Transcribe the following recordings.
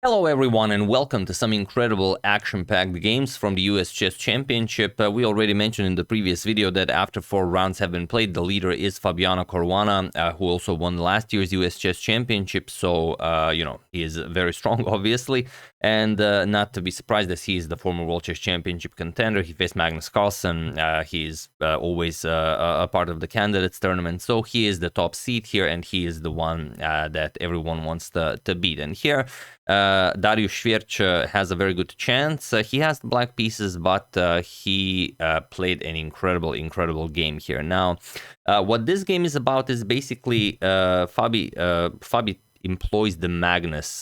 Hello everyone and welcome to some incredible action-packed games from the US Chess Championship. We already mentioned in the previous video that after 4 rounds have been played, the leader is Fabiano Caruana, who also won last year's US Chess Championship, so, he is very strong, obviously, and not to be surprised as he is the former World Chess Championship contender. He faced Magnus. He is always a part of the candidates tournament, so he is the top seed here, and he is the one that everyone wants to beat. And here, Dariusz Swiercz has a very good chance. He has the black pieces, but he played an incredible game here. Now, what this game is about is basically Fabi employs the Magnus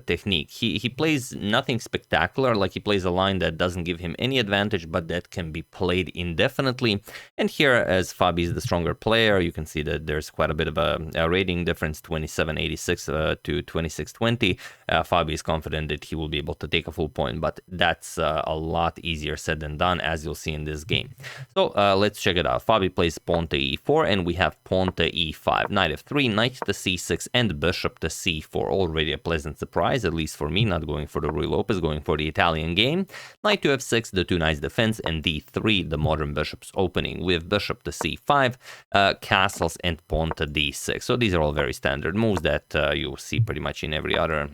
technique. He plays nothing spectacular, like he plays a line that doesn't give him any advantage, but that can be played indefinitely. And here, as Fabi is the stronger player, you can see that there's quite a bit of a rating difference, 2786 to 2620. Fabi is confident that he will be able to take a full point, but that's a lot easier said than done, as you'll see in this game. So let's check it out. Fabi plays pawn to e4, and we have pawn to e5, knight f3, knight to c6, and bishop to c4. Already a pleasant surprise, at least for me, not going for the Ruy Lopez, going for the Italian game. Knight to f6, the two knights defense, and d3, the modern bishop's opening. We have bishop to c5, castles, and pawn to d6. So these are all very standard moves that you'll see pretty much in every other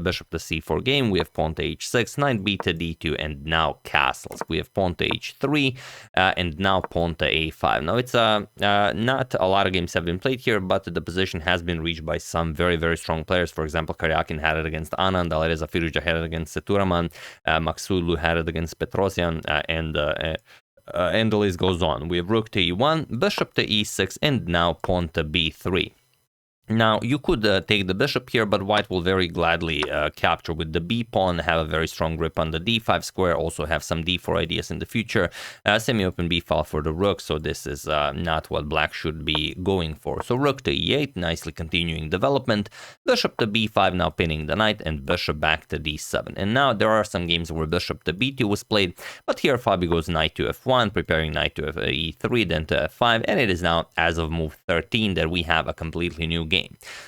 bishop to c4 game. We have pawn to h6, knight b to d2, and now castles. We have pawn to h3, and now pawn to a5. Now it's not a lot of games have been played here, but the position has been reached by some very strong players. For example, Karyakin had it against Anand, Alireza Firuja had it against Seturaman, Maksulu had it against Petrosyan, and the list goes on. We have rook to e1, bishop to e6, and now pawn to b3. Now, you could take the bishop here, but white will very gladly capture with the b-pawn, have a very strong grip on the d5 square, also have some d4 ideas in the future. Semi-open b-file for the rook, so this is not what black should be going for. So rook to e8, nicely continuing development. Bishop to b5, now pinning the knight, and bishop back to d7. And now there are some games where bishop to b2 was played, but here Fabi goes knight to f1, preparing knight to e3, then to f5, and it is now, as of move 13, that we have a completely new game.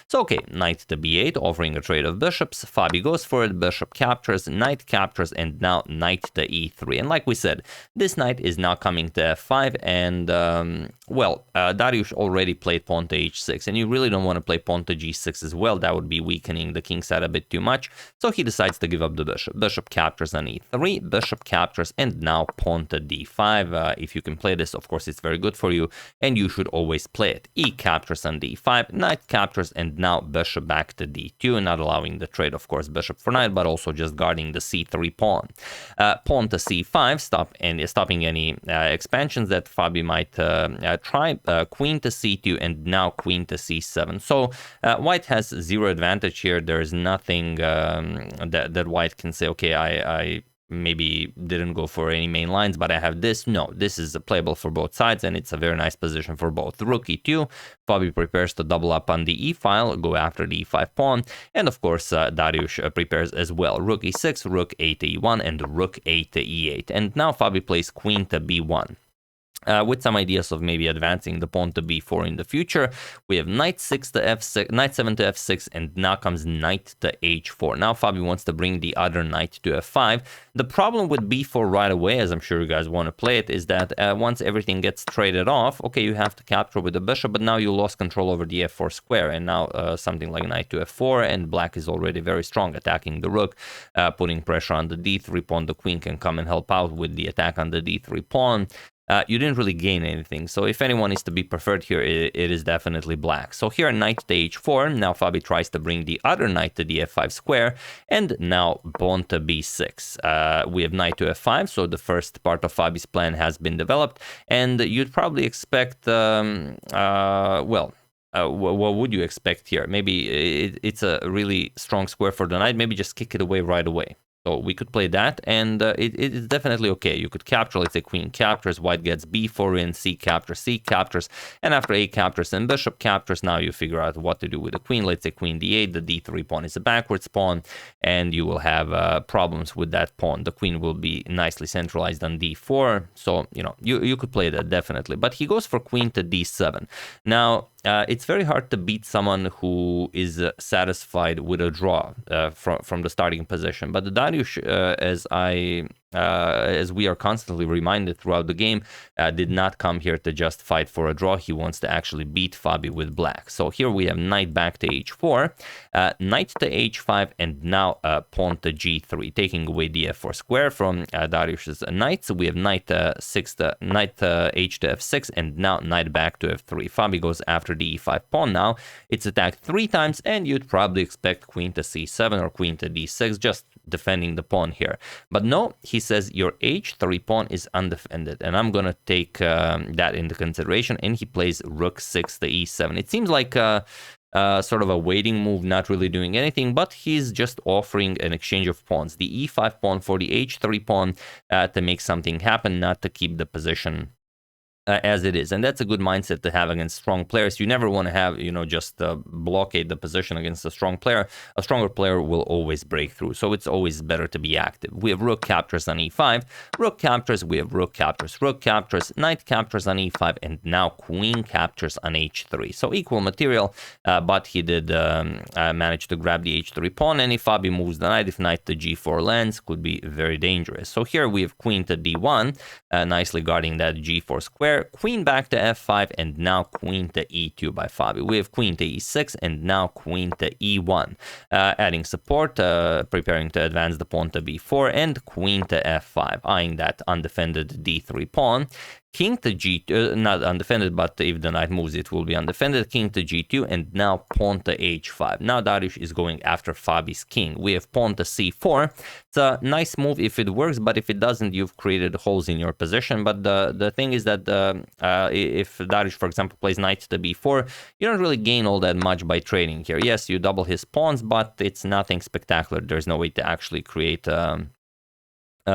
So okay, knight to b8, offering a trade of bishops. Fabi goes for it, bishop captures, knight captures, and now knight to e3. And like we said, this knight is now coming to f5, and Dariusz already played pawn to h6, and you really don't want to play pawn to g6 as well. That would be weakening the king side a bit too much, so he decides to give up the bishop. Bishop captures on e3, bishop captures, and now pawn to d5. If you can play this, of course, it's very good for you, and you should always play it. E captures on d5, knight captures, and now bishop back to d2, not allowing the trade, of course, bishop for knight, but also just guarding the c3 pawn. Pawn to c5, stopping any expansions that Fabi might try. Queen to c2, and now queen to c7. So white has zero advantage here. There is nothing that white can say, okay, I maybe didn't go for any main lines, but I have this. No, this is playable for both sides, and it's a very nice position for both. Rook e2, Fabi prepares to double up on the e-file, go after the e5 pawn, and of course Dariusz prepares as well. Rook e6, rook a to e1, and rook a to e8. And now Fabi plays queen to b1. With some ideas of maybe advancing the pawn to b4 in the future. We have knight 6 to f6, knight 7 to f6, and now comes knight to h4. Now Fabi wants to bring the other knight to f5. The problem with b4 right away, as I'm sure you guys want to play it, is that once everything gets traded off, okay, you have to capture with the bishop, but now you lost control over the f4 square, and now something like knight to f4, and black is already very strong, attacking the rook, putting pressure on the d3 pawn. The queen can come and help out with the attack on the d3 pawn. You didn't really gain anything, so if anyone is to be preferred here, it is definitely black. So here, knight to h4, now Fabi tries to bring the other knight to the f5 square, and now pawn to b6. We have knight to f5, so the first part of Fabi's plan has been developed, and you'd probably expect, what would you expect here? Maybe it's a really strong square for the knight, maybe just kick it away right away. So we could play that, and it is definitely okay. You could capture, let's say queen captures, white gets b4 in, c captures, and after a captures and bishop captures, now you figure out what to do with the queen. Let's say queen d8, the d3 pawn is a backwards pawn, and you will have problems with that pawn. The queen will be nicely centralized on d4, so, you know, you could play that definitely. But he goes for queen to d7. Now, it's very hard to beat someone who is satisfied with a draw from the starting position. But the Dariusz, as we are constantly reminded throughout the game, did not come here to just fight for a draw. He wants to actually beat Fabi with black. So here we have knight back to h4, knight to h5, and now pawn to g3, taking away the f4 square from Dariusz's knight. So we have knight h to f6, and now knight back to f3. Fabi goes after the e5 pawn now. It's attacked 3 times, and you'd probably expect queen to c7 or queen to d6, just defending the pawn here. But no, he says your h3 pawn is undefended, and I'm gonna take that into consideration, and he plays rook 6 to e7. It seems like sort of a waiting move, not really doing anything, but he's just offering an exchange of pawns, the e5 pawn for the h3 pawn, to make something happen, not to keep the position as it is. And that's a good mindset to have against strong players. You never want to have, just blockade the position against a strong player. A stronger player will always break through, so it's always better to be active. We have rook captures on e5, rook captures, we have rook captures, knight captures on e5, and now queen captures on h3. So equal material, but he did manage to grab the h3 pawn, and if Fabi moves the knight, if knight to g4 lands, could be very dangerous. So here we have queen to d1, nicely guarding that g4 square, queen back to f5, and now queen to e2 by Fabi. We have queen to e6, and now queen to e1, adding support, preparing to advance the pawn to b4, and queen to f5, eyeing that undefended d3 pawn. King to g2, not undefended, but if the knight moves, it will be undefended. King to g2, and now pawn to h5. Now Dariusz is going after Fabi's king. We have pawn to c4. It's a nice move if it works, but if it doesn't, you've created holes in your position. But the thing is that if Dariusz, for example, plays knight to b4, you don't really gain all that much by trading here. Yes, you double his pawns, but it's nothing spectacular. There's no way to actually create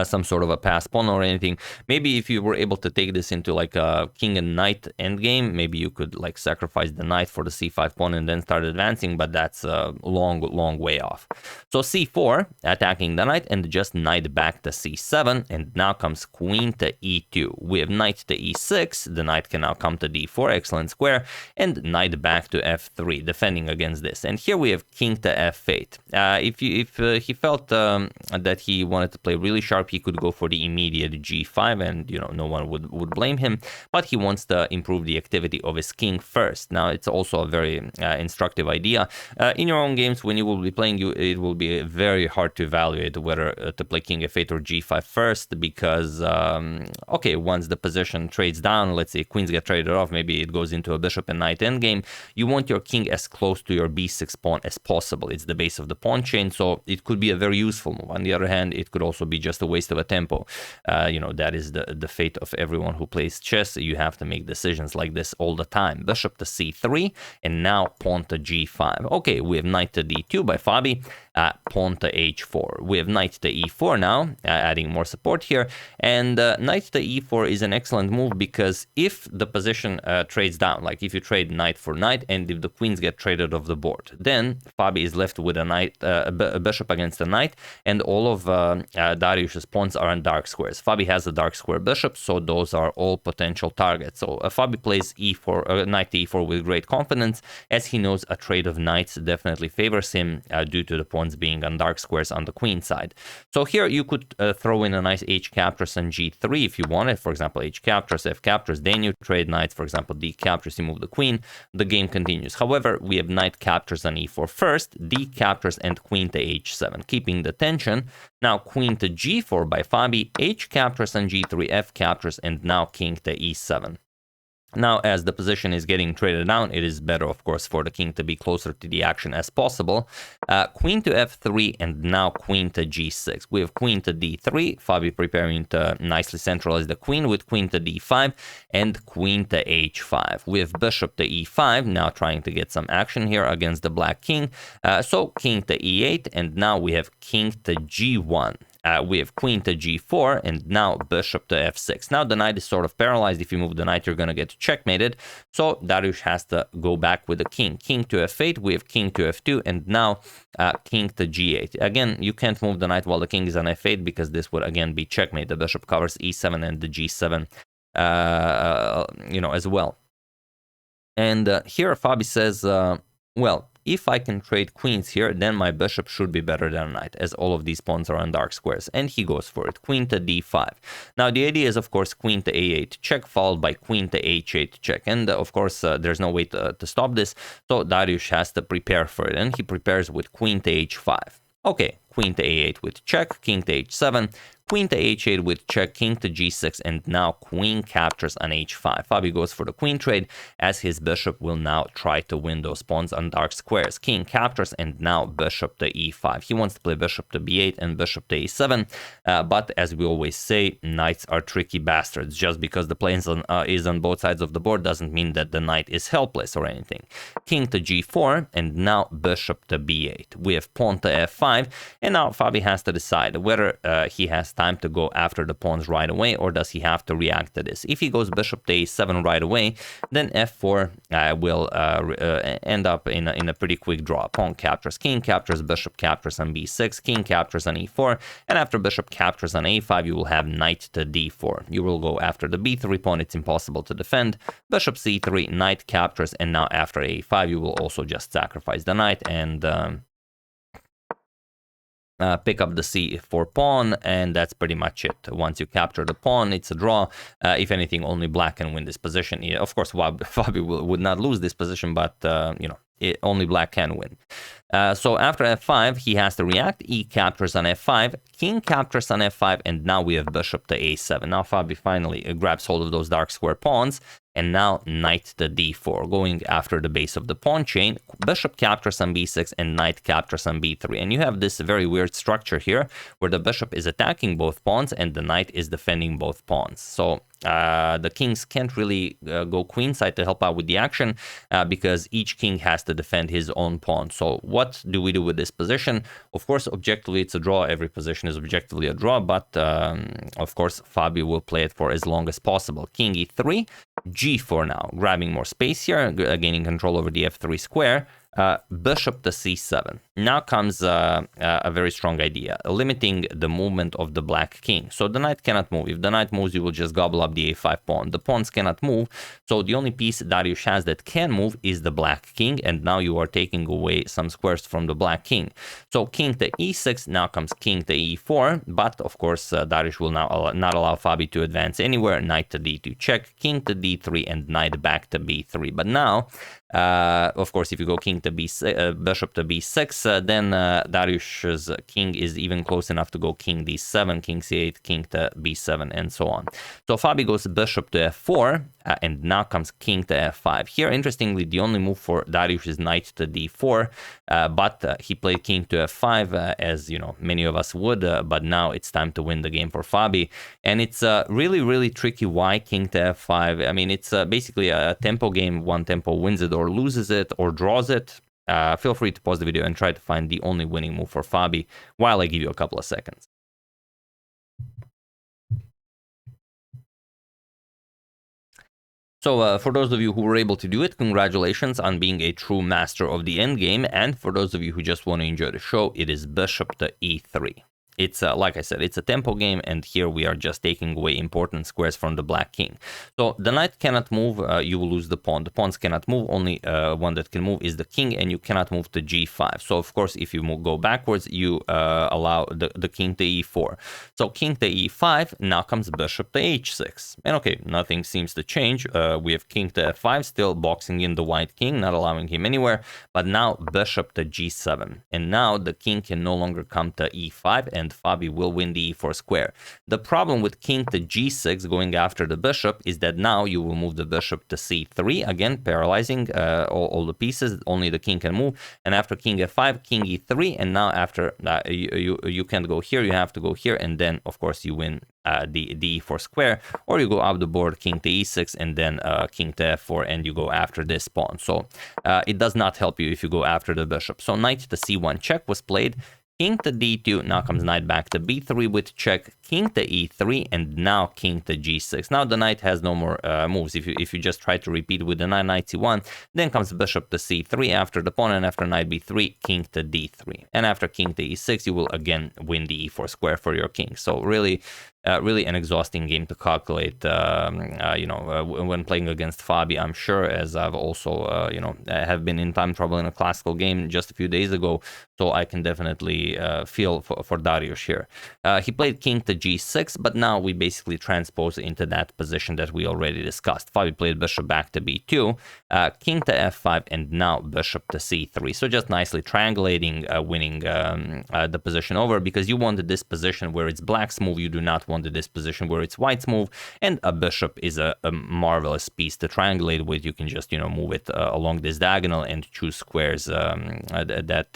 some sort of a pass pawn or anything. Maybe if you were able to take this into like a king and knight endgame, maybe you could like sacrifice the knight for the c5 pawn and then start advancing, but that's a long way off. So c4, attacking the knight, and just knight back to c7, and now comes queen to e2. We have knight to e6, the knight can now come to d4, excellent square, and knight back to f3, defending against this. And here we have king to f8. If he felt that he wanted to play really sharp, he could go for the immediate g5, and no one would blame him, but he wants to improve the activity of his king first. Now it's also a very instructive idea. In your own games, when you will be playing, it will be very hard to evaluate whether to play king f8 or g5 first, because okay, once the position trades down, let's say queens get traded off, maybe it goes into a bishop and knight endgame, you want your king as close to your b6 pawn as possible. It's the base of the pawn chain, so it could be a very useful move. On the other hand, it could also be just a waste of a tempo. That is the fate of everyone who plays chess. You have to make decisions like this all the time. Bishop to c3, and now pawn to g5. Okay, we have knight to d2 by Fabi, pawn to h4. We have knight to e4 now, adding more support here, and knight to e4 is an excellent move, because if the position trades down, like if you trade knight for knight, and if the queens get traded off the board, then Fabi is left with a knight, a bishop against a knight, and all of Dariusz's pawns are on dark squares. Fabi has a dark square bishop, so those are all potential targets. So Fabi plays e4, knight to e4 with great confidence, as he knows a trade of knights definitely favors him due to the pawns being on dark squares on the queen side. So here you could throw in a nice h captures on g3 if you wanted. For example, h captures, f captures, then you trade knights. For example, d captures, you move the queen, the game continues. However, we have knight captures on e4 first, d captures, and queen to h7, keeping the tension. Now queen to g4 by Fabi, h captures on g3, f captures, and now king to e7. Now, as the position is getting traded down, it is better, of course, for the king to be closer to the action as possible. Queen to f3, and now queen to g6. We have queen to d3, Fabi preparing to nicely centralize the queen with queen to d5, and queen to h5. We have bishop to e5, now trying to get some action here against the black king. So king to e8, and now we have king to g1. We have queen to g4, and now bishop to f6. Now the knight is sort of paralyzed. If you move the knight, you're going to get checkmated. So Dariusz has to go back with the king. King to f8, we have king to f2, and now king to g8. Again, you can't move the knight while the king is on f8, because this would again be checkmate. The bishop covers e7 and the g7, as well. And here Fabi says, well, if I can trade queens here, then my bishop should be better than a knight, as all of these pawns are on dark squares. And he goes for it. Queen to d5. Now, the idea is, of course, queen to a8 check, followed by queen to h8 check. And, of course, there's no way to stop this. So Dariusz has to prepare for it. And he prepares with queen to h5. Okay, queen to a8 with check, king to h7. Queen to h8 with check, king to g6, and now queen captures on h5. Fabi goes for the queen trade, as his bishop will now try to win those pawns on dark squares. King captures, and now bishop to e5. He wants to play bishop to b8 and bishop to a7, but as we always say, knights are tricky bastards. Just because the plane is on both sides of the board doesn't mean that the knight is helpless or anything. King to g4, and now bishop to b8. We have pawn to f5, and now Fabi has to decide whether he has time to go after the pawns right away, or does he have to react to this? If he goes bishop to a7 right away, then f4 will end up in a pretty quick draw. Pawn captures, king captures, bishop captures on b6, king captures on e4, and after bishop captures on a5, you will have knight to d4. You will go after the b3 pawn, it's impossible to defend. Bishop c3, knight captures, and now after a5, you will also just sacrifice the knight and pick up the c4 pawn, and that's pretty much it. Once you capture the pawn, it's a draw. If anything, only black can win this position. Yeah, of course, Fabi would not lose this position, but only black can win. So after f5, he has to react. E captures on f5, king captures on f5, and now we have bishop to a7. Now Fabi finally grabs hold of those dark square pawns, and now knight to d4, going after the base of the pawn chain. Bishop captures on b6, and knight captures on b3. And you have this very weird structure here, where the bishop is attacking both pawns, and the knight is defending both pawns. So the kings can't really go queenside to help out with the action, because each king has to defend his own pawn. So what do we do with this position? Of course, objectively, it's a draw. Every position is objectively a draw, but of course, Fabi will play it for as long as possible. King e3, g4 now, grabbing more space here, gaining control over the f3 square. Bishop to c7. Now comes a very strong idea, limiting the movement of the black king. So the knight cannot move. If the knight moves, you will just gobble up the a5 pawn. The pawns cannot move, so the only piece Dariusz has that can move is the black king, and now you are taking away some squares from the black king. So king to e6, now comes king to e4, but of course Dariusz will now not allow Fabi to advance anywhere. Knight to d2 check, king to d3, and knight back to b3. But now, of course, if you go king to b6, bishop to b6, then Dariusz's king is even close enough to go king d7, king c8, king to b7, and so on. So Fabi goes bishop to f4, and now comes king to f5. Here, interestingly, the only move for Dariusz is knight to d4, but he played king to f5, as you know, many of us would, but now it's time to win the game for Fabi. And it's really, really tricky. Why king to f5? I mean, it's basically a tempo game. One tempo wins it or loses it or draws it. Feel free to pause the video and try to find the only winning move for Fabi while I give you a couple of seconds. So for those of you who were able to do it, congratulations on being a true master of the endgame. And for those of you who just want to enjoy the show, it is bishop to e3. It's like I said, it's a tempo game, and here we are just taking away important squares from the black king. So the knight cannot move, you will lose the pawn. The pawns cannot move, only one that can move is the king, and you cannot move to g5. So of course, if you go backwards, you allow the king to e4. So king to e5, now comes bishop to h6. And okay, nothing seems to change. We have king to f5, still boxing in the white king, not allowing him anywhere. But now bishop to g7. And now the king can no longer come to e5, and Fabi will win the e4 square. The problem with king to g6 going after the bishop is that now you will move the bishop to c3, again paralyzing all the pieces, only the king can move. And after king f5, king e3, and now after you can't go here, you have to go here, and then of course you win the e4 square, or you go up the board king to e6 and then king to f4, and you go after this pawn. So it does not help you if you go after the bishop. So knight to c1 check was played. King to d2, now comes knight back to b3 with check, king to e3, and now king to g6. Now the knight has no more moves. If you just try to repeat with the knight c1, then comes bishop to c3 after the pawn, and after knight b3, king to d3. And after king to e6, you will again win the e4 square for your king. So really, really an exhausting game to calculate, when playing against Fabi, I'm sure, as I've also, have been in time trouble in a classical game just a few days ago, so I can definitely feel for Dariusz here. He played king to g6, but now we basically transpose into that position that we already discussed. Fabi played bishop back to b2, king to f5, and now bishop to c3. So just nicely triangulating, winning the position over, because you wanted this position where it's black's move, you do not want the disposition where it's white's move, and a bishop is a marvelous piece to triangulate with. You can just, move it along this diagonal and choose squares that,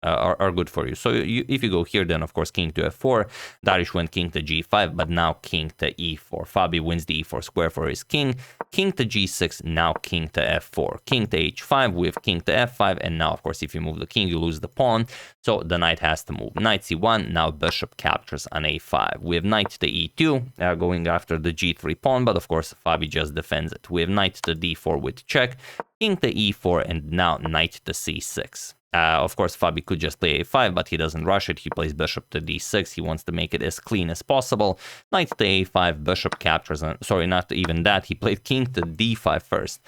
are good for you. So if you go here, then of course king to f4, Dariusz went king to g5, but now king to e4. Fabi wins the e4 square for his king, king to g6, now king to f4, king to h5 with king to f5, and now of course if you move the king, you lose the pawn, so the knight has to move. Knight c1, now bishop captures on a5. We have knight to e2, going after the g3 pawn, but of course Fabi just defends it. We have knight to d4 with check, king to e4, and now knight to c6. Of course, Fabi could just play a5, but he doesn't rush it. He plays bishop to d6. He wants to make it as clean as possible. Knight to a5, bishop captures. Sorry, not even that. He played king to d5 first.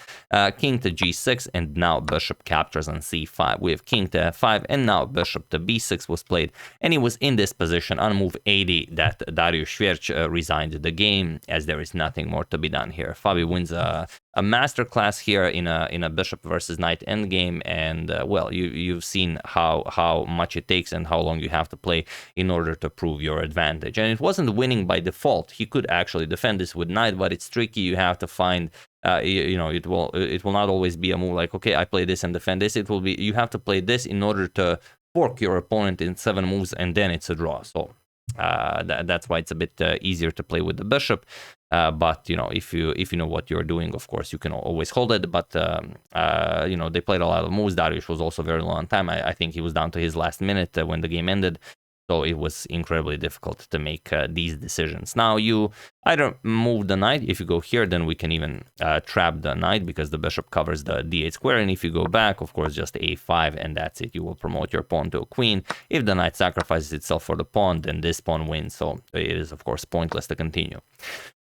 King to g6, and now bishop captures on c5. We have king to f5, and now bishop to b6 was played. And he was in this position on move 80 that Dariusz Swiercz resigned the game, as there is nothing more to be done here. Fabi wins a masterclass here in a bishop versus knight endgame, and well, you've seen how much it takes and how long you have to play in order to prove your advantage. And it wasn't winning by default. He could actually defend this with knight, but it's tricky. You have to find it will not always be a move like, okay, I play this and defend this. It will be, you have to play this in order to fork your opponent in 7 moves, and then it's a draw. So that's why it's a bit easier to play with the bishop. But if you know what you're doing, of course you can always hold it. But they played a lot of moves. Dariusz was also very long time. I think he was down to his last minute when the game ended. So it was incredibly difficult to make these decisions. Now you either move the knight. If you go here, then we can even trap the knight because the bishop covers the d8 square. And if you go back, of course, just a5, and that's it. You will promote your pawn to a queen. If the knight sacrifices itself for the pawn, then this pawn wins. So it is, of course, pointless to continue.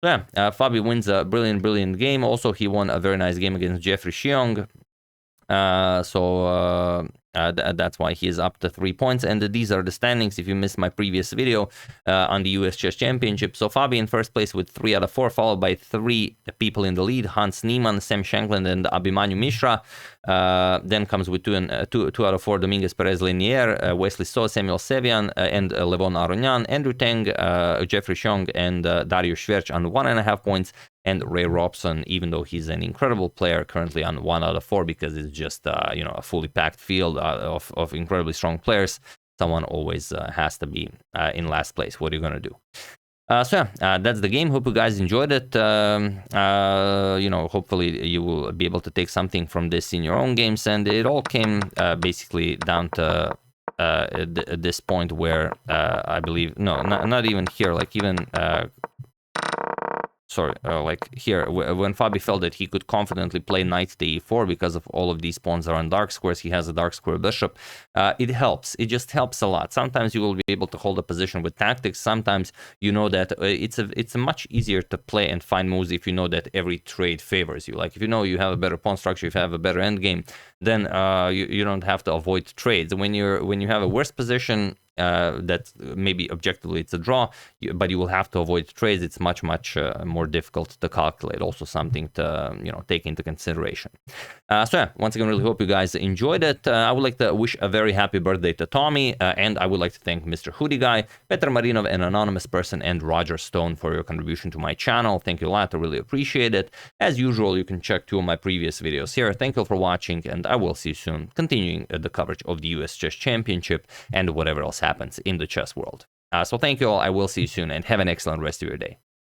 So yeah, Fabi wins a brilliant game. Also, he won a very nice game against Jeffrey Xiong. That's why he is up to 3 points, and these are the standings if you missed my previous video on the US Chess Championship. So Fabi in first place with 3 out of 4, followed by 3 people in the lead: Hans Niemann, Sam Shankland, and Abhimanyu Mishra. Then comes with 2 out of 4 Dominguez Perez Linier, Wesley So, Samuel Sevian, and Levon Aronian, Andrew Tang, Jeffrey Xiong, and Dariusz Swiercz on 1.5 points. And Ray Robson, even though he's an incredible player, currently on 1 out of 4 because it's just a fully packed field of incredibly strong players. Someone always has to be in last place. What are you gonna do? So yeah, that's the game. Hope you guys enjoyed it. Hopefully you will be able to take something from this in your own games. And it all came basically down to this point where I believe, no, not even here, like even like here, when Fabi felt that he could confidently play knight to e4 because of all of these pawns are on dark squares, he has a dark square bishop. It helps. It just helps a lot. Sometimes you will be able to hold a position with tactics. Sometimes you know that it's much easier to play and find moves if you know that every trade favors you. Like if you know you have a better pawn structure, if you have a better endgame, then you don't have to avoid trades. When you have a worse position, that maybe objectively it's a draw, but you will have to avoid trades. It's much more difficult to calculate. Also something to take into consideration. So yeah, once again, really hope you guys enjoyed it. I would like to wish a very happy birthday to Tommy, and I would like to thank Mr. Hoodie Guy, Petr Marinov, an anonymous person, and Roger Stone for your contribution to my channel. Thank you a lot. I really appreciate it. As usual, you can check 2 of my previous videos here. Thank you for watching, and I will see you soon, continuing the coverage of the US Chess Championship and whatever else happens in the chess world. So thank you all. I will see you soon, and have an excellent rest of your day.